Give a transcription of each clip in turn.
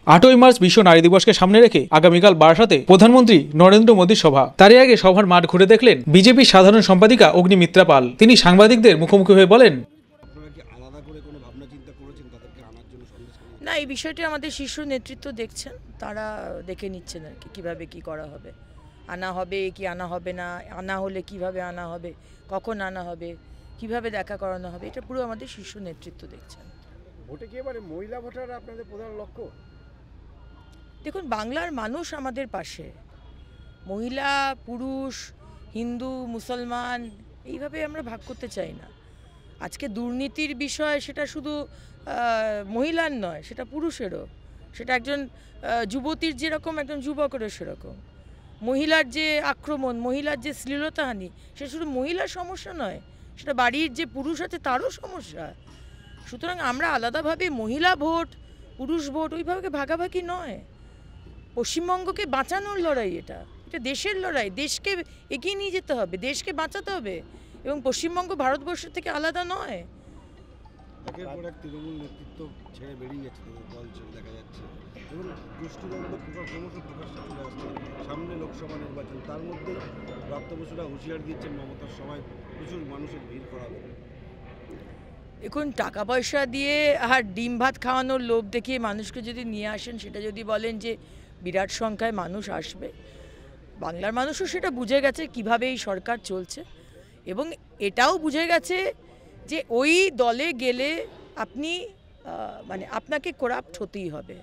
8ই March বিশ্ব নারী দিবসকে সামনে রেখে আগামীকাল বারাসাতে প্রধানমন্ত্রী নরেন্দ্র মোদীর সভা। তারই আগে সভার মাঠ ঘুরে দেখলেন বিজেপির সাধারণ সম্পাদিকা অগ্নিমিত্রা পাল। তিনি সাংবাদিকদের মুখোমুখি হয়ে বলেন, না, এই বিষয়টি আমাদের শীর্ষ নেতৃত্ব দেখছেন, তারা দেখে নিচ্ছেন আর কি কীভাবে কী করা হবে, আনা হবে কি আনা হবে না, আনা হলে কিভাবে আনা হবে, কখন আনা হবে, কিভাবে দেখা করানো হবে, এটা পুরো আমাদের শীর্ষ নেতৃত্ব দেখছেন। ভোটে কি এবারে মহিলা ভোটার আপনাদের প্রধান লক্ষ্য? দেখুন, বাংলার মানুষ আমাদের পাশে, মহিলা পুরুষ হিন্দু মুসলমান এইভাবে আমরা ভাগ করতে চাই না। আজকে দুর্নীতির বিষয় সেটা শুধু মহিলার নয়, সেটা পুরুষেরও, সেটা একজন যুবতীর যেরকম একজন যুবকেরও সেরকম। মহিলার যে আক্রমণ, মহিলার যে শ্লীলতাহানি, সেটা শুধু মহিলার সমস্যা নয়, সেটা বাড়ির যে পুরুষ আছে তারও সমস্যা। সুতরাং আমরা আলাদাভাবে মহিলা ভোট পুরুষ ভোট ওইভাবে ভাগাভাগি নয়। পশ্চিমবঙ্গকে বাঁচানোর লড়াই, এটা দেশের লড়াই, দেশকে এগিয়ে নিয়ে যেতে হবে, দেশকে বাঁচাতে হবে, এবং পশ্চিমবঙ্গ ভারতবর্ষের থেকে আলাদা নয়। একের পর এক তৃণমূল নেতৃত্ব ছেড়ে বেরিয়ে যাচ্ছে, দল ছেড়ে দেখা যাচ্ছে, এবং গোষ্ঠীদ্বন্দ্ব ক্রমশ প্রকাশ্যে চলে আসছে। সামনে লোকসভা নির্বাচন, তার মধ্যে প্রাপ্তবয়স্করা হুঁশিয়ার দিচ্ছেন মমতার সভায় প্রচুর মানুষের ভিড় করাবে। এখন টাকা পয়সা দিয়ে আর ডিম ভাত খাওয়ানোর লোভ দেখিয়ে মানুষকে যদি নিয়ে আসেন, সেটা যদি বলেন যে বিরাট সংখ্যায় মানুষ আসবে, বাংলার মানুষও সেটা বুঝে গেছে কিভাবে এই সরকার চলছে, এবং এটাও বুঝে গেছে যে ওই দলে গেলে আপনি আপনাকে করাপ্ট হতেই হবে,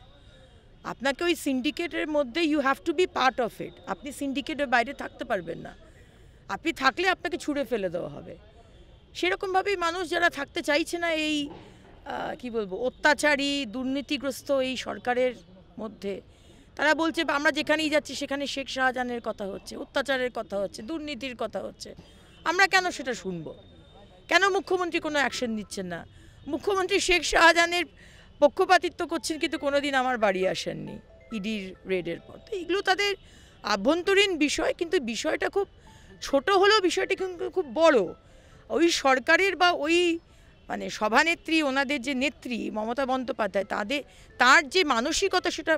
আপনাকে ওই সিন্ডিকেটের মধ্যে you have to be part of it. আপনি সিন্ডিকেটের বাইরে থাকতে পারবেন না, আপনি থাকলে আপনাকে ছুঁড়ে ফেলে দেওয়া হবে। সেরকমভাবেই মানুষ যারা থাকতে চাইছে না এই কি বলবো অত্যাচারী দুর্নীতিগ্রস্ত এই সরকারের মধ্যে, তারা বলছে আমরা যেখানেই যাচ্ছি সেখানে শেখ শাহজাহানের কথা হচ্ছে, অত্যাচারের কথা হচ্ছে, দুর্নীতির কথা হচ্ছে, আমরা কেন সেটা শুনবো? কেন মুখ্যমন্ত্রী কোনো অ্যাকশন নিচ্ছেন না? মুখ্যমন্ত্রী শেখ শাহজাহানের পক্ষপাতিত্ব করছেন, কিন্তু কোনোদিন আমার বাড়ি আসেননি ইডির রেডের পর। তো এগুলো তাদের আভ্যন্তরীণ বিষয়, কিন্তু বিষয়টা খুব ছোট হলেও বিষয়টি কিন্তু খুব বড়। ওই সরকারের বা ওই সভানেত্রী, ওনাদের যে নেত্রী মমতা বন্দ্যোপাধ্যায়, তার যে মানসিকতা সেটা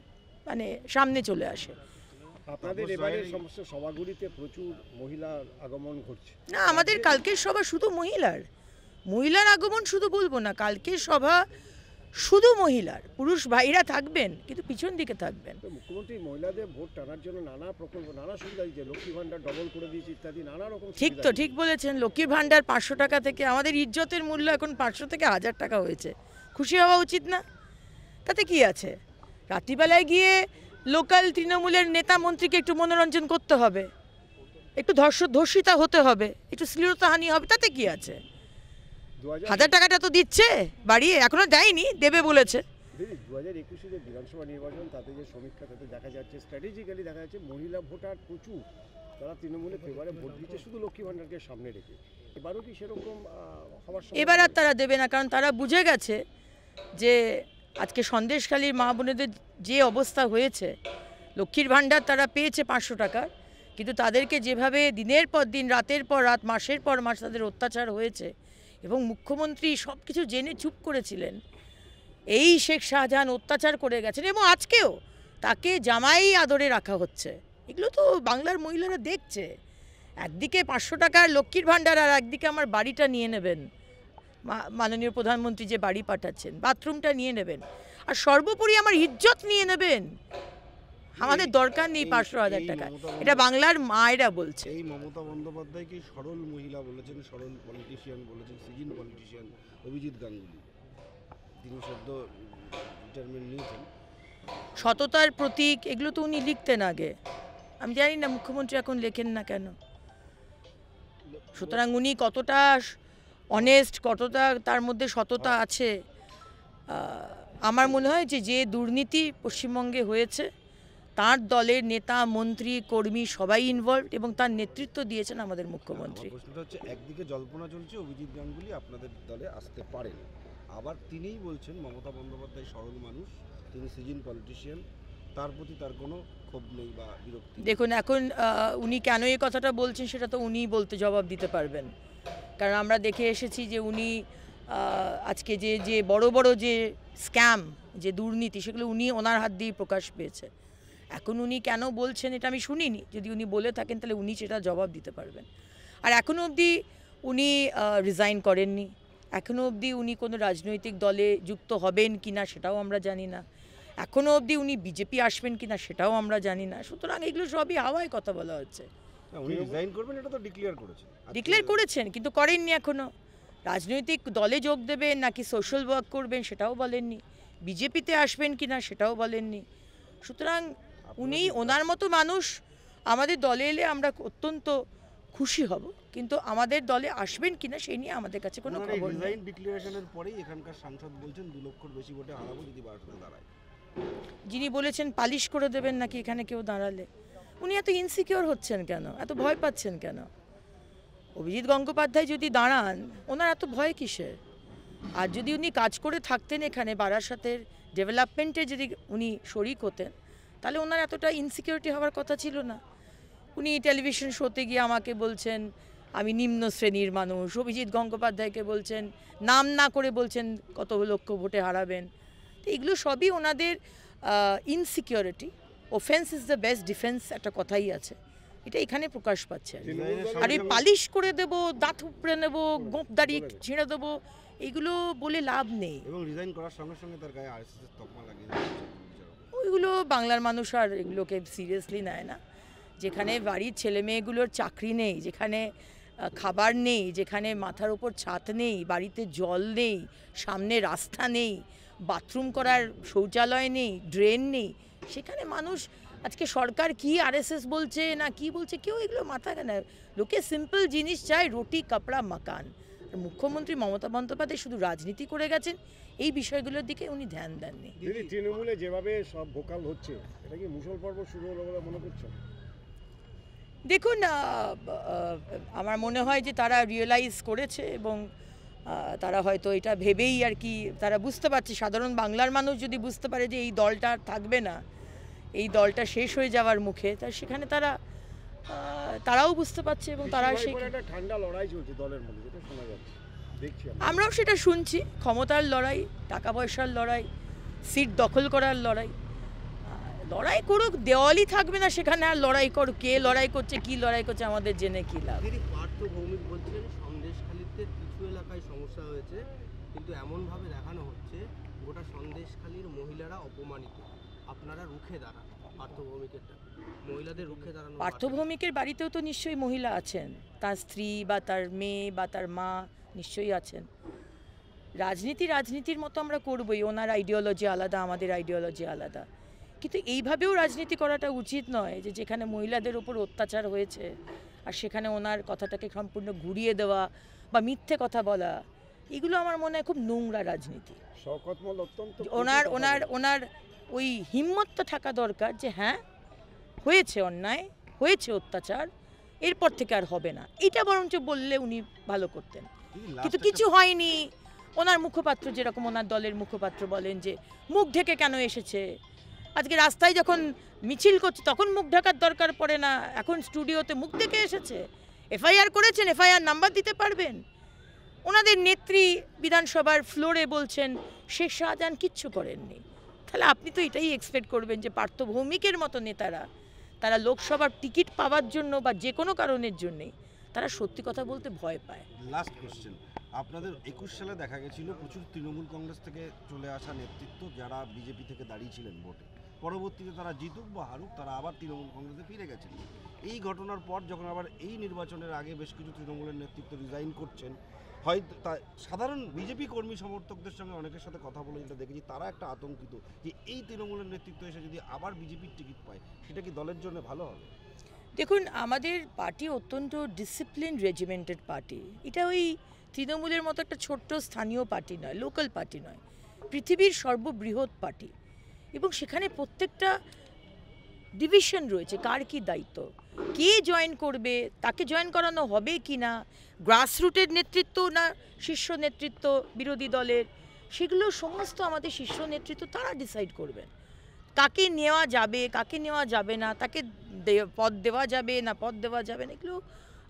সামনে চলে আসে। আপনাদের এবারের সমস্ত সভাগুলিতে প্রচুর মহিলার আগমন ঘটছে। না, আমাদের কালকের সভা শুধু মহিলার আগমন শুধু বলবো না, কালকের সভা শুধু মহিলার, পুরুষ ভাইরা থাকবেন কিন্তু পিছন দিকে থাকবেন। মুখ্যমন্ত্রী মহিলাদের ভোট টানার জন্য নানা প্রকল্প, নানা সুবিধা দিয়েছে, লক্ষ্মী ভান্ডার ডবল করে দিয়েছে ইত্যাদি নানা রকম। ঠিক বলেছেন, লক্ষ্মীর ভান্ডার 500 টাকা থেকে, আমাদের ইজ্জতের মূল্য এখন 500 থেকে 1000 টাকা হয়েছে। খুশি হওয়া উচিত না? তাতে কি আছে? রাত্রিবেলায় গিয়ে লোকাল তৃণমূলের নেতা মন্ত্রীকে একটু মনোরঞ্জন করতে হবে, একটু ধর্ষিতা হতে হবে, একটু শ্লীলতাহানি হবে, তাতে কি আছে? 1000 টাকাটা তো দিচ্ছে বাড়িয়ে, এখনো দেয়নি, দেবে বলেছে। 2021 যে বিধানসভা নির্বাচন, তাতে যে সমীক্ষা, তাতে দেখা যাচ্ছে স্ট্র্যাটেজিক্যালি দেখা যাচ্ছে মহিলা ভোটার প্রচুর, তারা তৃণমূলের ফেভারে ভোট দিচ্ছে শুধু লক্ষ্মী ভান্ডারকে সামনে রেখে। এবারও কি সেরকম হওয়ার? এবার আর তারা দেবে না, কারণ তারা বুঝে গেছে যে আজকে সন্দেশখালীর মা বোনেদের যে অবস্থা হয়েছে, লক্ষ্মীর ভান্ডার তারা পেয়েছে 500 টাকার, কিন্তু তাদেরকে যেভাবে দিনের পর দিন, রাতের পর রাত, মাসের পর মাস তাদের অত্যাচার হয়েছে, এবং মুখ্যমন্ত্রী সব কিছু জেনে চুপ করেছিলেন। এই শেখ শাহজাহান অত্যাচার করে গেছেন, এবং আজকেও তাকে জামাই আদরে রাখা হচ্ছে। এগুলো তো বাংলার মহিলারা দেখছে। একদিকে 500 টাকার লক্ষ্মীর ভান্ডার, আর একদিকে আমার বাড়িটা নিয়ে নেবেন, মাননীয় প্রধানমন্ত্রী যে বাড়ি পাঠাচ্ছেন, বাথরুমটা নিয়ে নেবেন, আর সর্বোপরি আমার ইজ্জত নিয়ে নেবেন। আমাদের দরকার নেই 500,000 টাকা, এটা বাংলার মায়েরা বলছে। এই মমতা বন্দ্যোপাধ্যায় কি সরল মহিলা বলেছেন, সরল পলিটিশিয়ান বলেছেন, সিজন পলিটিশিয়ান অভিজিৎ গাঙ্গুলি, তিনি সদ্য রিটায়ারমেন্ট নিয়েছেন। সততার প্রতীক, এগুলো তো উনি লিখতেন আগে, আমি জানি না মুখ্যমন্ত্রী এখন লেখেন না কেন। সুতরাং উনি কতটা অনেস্ট, কতটা তার মধ্যে সততা আছে, আমার মনে হয় যে দুর্নীতি পশ্চিমবঙ্গে হয়েছে, তার দলের নেতা মন্ত্রী কর্মী সবাই ইনভলভ, এবং তার নেতৃত্ব দিয়েছেন আমাদের মুখ্যমন্ত্রী। প্রশ্নটা হচ্ছে, একদিকে জল্পনা চলছে অভিজিৎ গাঙ্গুলি আপনাদের দলে আসতে পারেন, আবার তিনিই বলছেন মমতা বন্দ্যোপাধ্যায় সরল মানুষ, তিনি সিজন পলিটিশিয়ান, তার প্রতি তার কোনো ক্ষোভ নেই বা বিরক্তি। দেখুন, এখন উনি কেন এই কথাটা বলছেন সেটা তো উনিই জবাব দিতে পারবেন, কারণ আমরা দেখে এসেছি যে উনি আজকে যে যে বড় বড় যে স্ক্যাম, যে দুর্নীতি, সেগুলো উনি ওনার হাত দিয়ে প্রকাশ পেয়েছে। এখন উনি কেন বলছেন এটা আমি শুনিনি, যদি উনি বলে থাকেন তাহলে উনি সেটা জবাব দিতে পারবেন। আর এখনও অবধি উনি রিজাইন করেননি, এখনও অবধি উনি কোনো রাজনৈতিক দলে যুক্ত হবেন কি না সেটাও আমরা জানি না, এখনও অবধি উনি বিজেপি আসবেন কি না সেটাও আমরা জানি না। সুতরাং এগুলো সবই হাওয়ায় কথা বলা হচ্ছে। উনি রিজাইন করবেন এটা তো ডিক্লেয়ার করেছেন। ডিক্লেয়ার করেছেন কিন্তু করেননি এখনও। রাজনৈতিক দলে যোগ দেবেন নাকি সোশ্যাল ওয়ার্ক করবেন সেটাও বলেননি, বিজেপিতে আসবেন কি না সেটাও বলেননি। সুতরাং উনি, ওনার মতো মানুষ আমাদের দলে এলে আমরা অত্যন্ত খুশি হব, কিন্তু আমাদের দলে আসবেন কিনা সেই নিয়ে আমাদের কাছে কোনো খবর নেই। রিজাইন ডিক্লারেশনের পরেই এখানকার সাংসদ বলছেন 2 লক্ষর বেশি ভোটে হারাবো যদি বারাসাতে দাঁড়ায়। যিনি বলেছেন পালিশ করে দেবেন নাকি এখানে কেউ দাঁড়ালে, উনি এত ইনসিকিওর হচ্ছেন কেন, এত ভয় পাচ্ছেন কেন? অভিজিৎ গঙ্গোপাধ্যায় যদি দাঁড়ান, ওনার এত ভয় কিসের? আর যদি উনি কাজ করে থাকতেন এখানে বারাসাতের ডেভেলপমেন্টে, যদি উনি শরিক হতেন, তাহলে ওনার এতটা ইনসিকিউরিটি হওয়ার কথা ছিল না। উনি টেলিভিশন শোতে গিয়ে আমাকে বলছেন আমি নিম্ন শ্রেণীর মানুষ, অভিজিৎ গঙ্গোপাধ্যায়কে বলছেন, নাম না করে বলছেন কত লক্ষ ভোটে হারাবেন। তো এগুলো সবই ওনাদের insecurity. Offence is the best defence, একটা কথাই আছে, এটা এখানে প্রকাশ পাচ্ছে। আর এই পালিশ করে দেবো, দাঁত উপড়ে নেবো, গোঁপ দাড়ি ছিঁড়ে দেবো, এগুলো বলে লাভ নেই। এবং রিজাইন করার সঙ্গে সঙ্গে তার গায়ে আরএসএস এর তকমা লাগিয়ে ওইগুলো বাংলার মানুষ আর এগুলোকে সিরিয়াসলি নেয় না। যেখানে বাড়ির ছেলে মেয়েগুলোর চাকরি নেই, যেখানে খাবার নেই, যেখানে মাথার উপর ছাদ নেই, বাড়িতে জল নেই, সামনে রাস্তা নেই, বাথরুম করার শৌচালয় নেই, ড্রেন নেই, সেখানে মানুষ আজকে সরকার কি আরএসএস বলছে না কি বলছে কেউ এগুলো মাথা কেন। লোকে সিম্পল জিনিস চায়, রুটি কাপড়া মাকান। মুখ্যমন্ত্রী মমতা বন্দ্যোপাধ্যায় শুধু রাজনীতি করে গেছেন, এই বিষয়গুলোর দিকে উনি ধ্যান দেননি। দিদি, তৃণমূলে যেভাবে সব ভোকাল হচ্ছে, এটা কি মুষল পর্ব শুরু হলো বলে মনে করছেন? দেখুন, আমার মনে হয় যে তারা রিয়েলাইজ করেছে এবং তারা হয়তো এটা ভেবেই আর কি তারা বুঝতে পারছে, সাধারণ বাংলার মানুষ যদি বুঝতে পারে যে এই দলটা আর থাকবে না, এই দলটা শেষ হয়ে যাওয়ার মুখে, তা সেখানে তারাও বুঝতে পারছে এবং তারা সেই একটা ঠান্ডা লড়াই চলছে দলের মধ্যে, যেটা শোনা যাচ্ছে, দেখছি আমরাও সেটা শুনছি। ক্ষমতার লড়াই, টাকা পয়সার লড়াই, সিট দখল করার লড়াই। লড়াই করুক, দেওয়ালই থাকবে না সেখানে, আর লড়াই করুক, কে লড়াই করছে কি লড়াই করছে আমাদের জেনে কি লাভ। দিদি, পার্থ ভৌমিক বলছিলেন সন্দেশখালীতে কিছু এলাকায় সমস্যা হয়েছে, কিন্তু এমনভাবে দেখানো হচ্ছে গোটা সন্দেশখালীর মহিলারা অপমানিত, আপনারা রুখে দাঁড়ান। পার্থ ভৌমিকের মহিলাদের রুখে দাঁড়ানো। পার্থ ভৌমিকের বাড়িতেও তো নিশ্চয়ই মহিলা আছেন, তার স্ত্রী বা তার মেয়ে বা তার মা নিশ্চয়ই আছেন। রাজনীতির মতো আমরা করবই, ওনার আইডিওলজি আলাদা, আমাদের আইডিওলজি আলাদা, কিন্তু এইভাবেও রাজনীতি করাটা উচিত নয় যে যেখানে মহিলাদের ওপর অত্যাচার হয়েছে আর সেখানে ওনার কথাটাকে সম্পূর্ণ ঘুরিয়ে দেওয়া বা মিথ্যে কথা বলা, এগুলো আমার মনে হয় খুব নোংরা রাজনীতি। শওকত মোল অত্যন্ত ওনার ওই হিম্মতটা থাকা দরকার যে হ্যাঁ হয়েছে অন্যায়, হয়েছে অত্যাচার, এরপর থেকে আর হবে না, এটা বরঞ্চ বললে উনি ভালো করতেন। কিন্তু কিছু হয়নি। ওনার মুখপাত্র, যেরকম ওনার দলের মুখপাত্র বলেন যে মুখ ঢেকে কেন এসেছে, আজকে রাস্তায় যখন মিছিল করছে তখন মুখ ঢাকার দরকার পড়ে না, এখন স্টুডিওতে মুখ ঢেকে এসেছে। এফআইআর করেছেন, এফআইআর নাম্বার দিতে পারবেন। ওনাদের নেত্রী বিধানসভার ফ্লোরে বলছেন শেখ শাহজাহান কিচ্ছু করেননি, তাহলে আপনি তো এটাই এক্সপেক্ট করবেন যে পার্থ ভৌমিকের মতো নেতারা, তারা লোকসভার টিকিট পাওয়ার জন্য বা যে কোনো কারণের জন্যেই তারা সত্যি কথা বলতে ভয় পায়। লাস্ট কোশ্চেন, আপনাদের 21 সালে দেখা গেছিল প্রচুর তৃণমূল কংগ্রেস থেকে চলে আসা নেতৃত্ব যারা বিজেপি থেকে দাঁড়িয়েছিলেন ভোটে, পরবর্তীতে তারা জিতুক বা হারুক তারা আবার তৃণমূল কংগ্রেসে ফিরে গেছেন। এই ঘটনার পর যখন আবার এই নির্বাচনের আগে বেশ কিছু তৃণমূলের নেতৃত্ব রিজাইন করছেন, হয়তো সাধারণ বিজেপি কর্মী সমর্থকদের সঙ্গে অনেকের সাথে কথা বলে যেটা দেখেছি, তারা একটা আতঙ্কিত যে এই তৃণমূলের নেতৃত্ব এসে যদি আবার বিজেপির টিকিট পায় সেটা কি দলের জন্য ভালো হবে? দেখুন, আমাদের পার্টি অত্যন্ত ডিসিপ্লিন রেজিমেন্টেড পার্টি। এটা ওই তৃণমূলের মতো একটা ছোট্ট স্থানীয় পার্টি নয়, লোকাল পার্টি নয়, পৃথিবীর সর্ববৃহৎ পার্টি। এবং সেখানে প্রত্যেকটা ডিভিশন রয়েছে, কার কী দায়িত্ব, কে জয়েন করবে, তাকে জয়েন করানো হবে কি না, গ্রাসরুটের নেতৃত্ব না শীর্ষ নেতৃত্ব বিরোধী দলের, সেগুলো সমস্ত আমাদের শীর্ষ নেতৃত্ব তারা ডিসাইড করবেন। কাকে নেওয়া যাবে, কাকে নেওয়া যাবে না, তাকে পদ দেওয়া যাবে না পদ দেওয়া যাবে না, এগুলো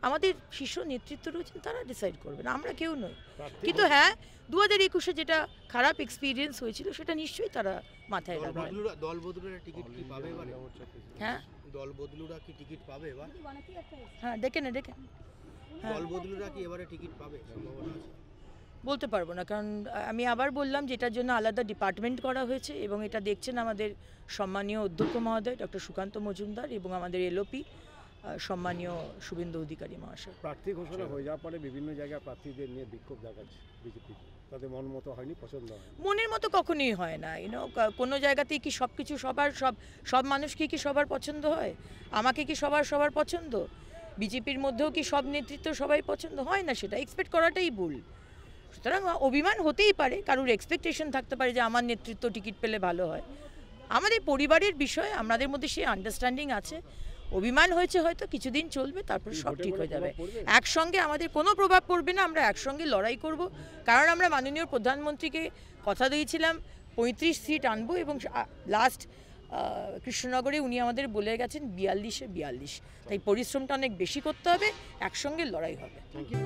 আমাদের শীর্ষ নেতৃত্ব রয়েছেন, তারা ডিসাইড করবেন, আমরা কেউ নই। কিন্তু হ্যাঁ, 2021-এ যেটা খারাপ এক্সপিরিয়েন্স হয়েছিল সেটা নিশ্চয়ই তারা মাথায় রাখবেন। দল বদলুরা টিকিট কি পাবে এবারে? হ্যাঁ দল বদলুরা কি টিকিট পাবে এবার? হ্যাঁ, ডেকে হ্যাঁ। দল বদলুরা কি এবারে টিকিট পাবে, সম্ভাবনা আছে? বলতে পারবো না, কারণ আমি আবার বললাম যে এটার জন্য আলাদা ডিপার্টমেন্ট করা হয়েছে এবং এটা দেখছেন আমাদের সম্মানীয় অধ্যক্ষ মহোদয় ডক্টর সুকান্ত মজুমদার এবং আমাদের এলওপি সম্মানীয় শুভেন্দু অধিকারী মহাশয়। প্রার্থী ঘোষণা হয়ে যাওয়ার পরে বিভিন্ন জায়গায় প্রার্থীদের নিয়ে বিক্ষোভ দেখাচ্ছে বিজেপি, তাদের মন মতো হয়নি, পছন্দ হয় মনের মতো কখনোই হয় না, কোনো জায়গাতেই কি সব কিছু সব মানুষকে কি সবার পছন্দ হয়? আমাকে কি সবার পছন্দ? বিজেপির মধ্যেও কি সব নেতৃত্ব সবাই পছন্দ হয় না? সেটা এক্সপেক্ট করাটাই ভুল। সুতরাং অভিমান হতেই পারে, কারোর এক্সপেকটেশন থাকতে পারে যে আমার নেতৃত্ব টিকিট পেলে ভালো হয়। আমাদের পরিবারের বিষয়ে আমাদের মধ্যে সেই আন্ডারস্ট্যান্ডিং আছে। অভিমান হয়েছে, হয়তো কিছুদিন চলবে, তারপর সব ঠিক হয়ে যাবে। একসঙ্গে আমাদের কোনো প্রভাব পড়বে না, আমরা একসঙ্গে লড়াই করব, কারণ আমরা মাননীয় প্রধানমন্ত্রীকে কথা দিয়েছিলাম 35 সিট আনবো এবং লাস্ট কৃষ্ণনগরে উনি আমাদের বলে গেছেন 42-এ 42। তাই পরিশ্রমটা অনেক বেশি করতে হবে, একসঙ্গে লড়াই হবে। Thank you.